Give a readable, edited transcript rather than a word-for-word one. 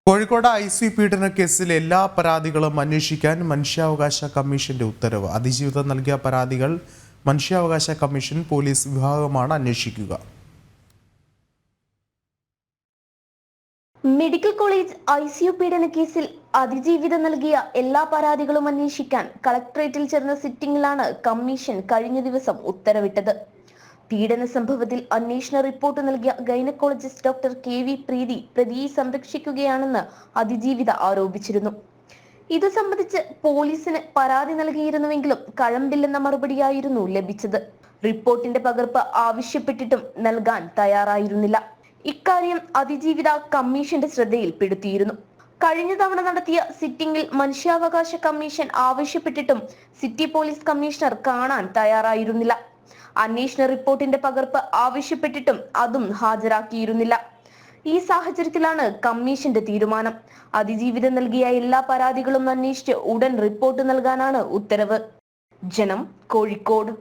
Kozhikode IC പീഡന കേസിൽ എല്ലാ പരാതികളും അന്വേഷിക്കാൻ മനുഷ്യാവകാശ കമ്മീഷന്റെ ഉത്തരവ്. അതിജീവിതം നൽകിയ പരാതികൾ മനുഷ്യാവകാശ കമ്മീഷൻ പോലീസ് വിഭാഗമാണ് അന്വേഷിക്കുക. മെഡിക്കൽ കോളേജ് ICU പീഡന കേസിൽ അതിജീവിതം നൽകിയ എല്ലാ പരാതികളും അന്വേഷിക്കാൻ കളക്ടറേറ്റിൽ ചേർന്ന സിറ്റിംഗിലാണ് കമ്മീഷൻ കഴിഞ്ഞ ദിവസം ഉത്തരവിട്ടത്. പീഡന സംഭവത്തിൽ അന്വേഷണ റിപ്പോർട്ട് നൽകിയ ഗൈനക്കോളജിസ്റ്റ് ഡോക്ടർ KV പ്രീതി പ്രതിയെ സംരക്ഷിക്കുകയാണെന്ന് അതിജീവിത ആരോപിച്ചിരുന്നു. ഇത് സംബന്ധിച്ച് പോലീസിന് പരാതി നൽകിയിരുന്നുവെങ്കിലും കഴമ്പില്ലെന്ന മറുപടിയായിരുന്നു ലഭിച്ചത്. റിപ്പോർട്ടിന്റെ പകർപ്പ് ആവശ്യപ്പെട്ടിട്ടും നൽകാൻ തയ്യാറായിരുന്നില്ല. ഇക്കാര്യം അതിജീവിത കമ്മീഷന്റെ ശ്രദ്ധയിൽപ്പെടുത്തിയിരുന്നു. കഴിഞ്ഞ തവണ നടത്തിയ സിറ്റിംഗിൽ മനുഷ്യാവകാശ കമ്മീഷൻ ആവശ്യപ്പെട്ടിട്ടും സിറ്റി പോലീസ് കമ്മീഷണർ കാണാൻ തയ്യാറായിരുന്നില്ല. അന്വേഷണ റിപ്പോർട്ടിന്റെ പകർപ്പ് ആവശ്യപ്പെട്ടിട്ടും അതും ഹാജരാക്കിയിരുന്നില്ല. ഈ സാഹചര്യത്തിലാണ് കമ്മീഷന്റെ തീരുമാനം. അതിജീവിതം നൽകിയ എല്ലാ പരാതികളും അന്വേഷിച്ച് ഉടൻ റിപ്പോർട്ട് നൽകാനാണ് ഉത്തരവ്. ജനം, കോഴിക്കോട്.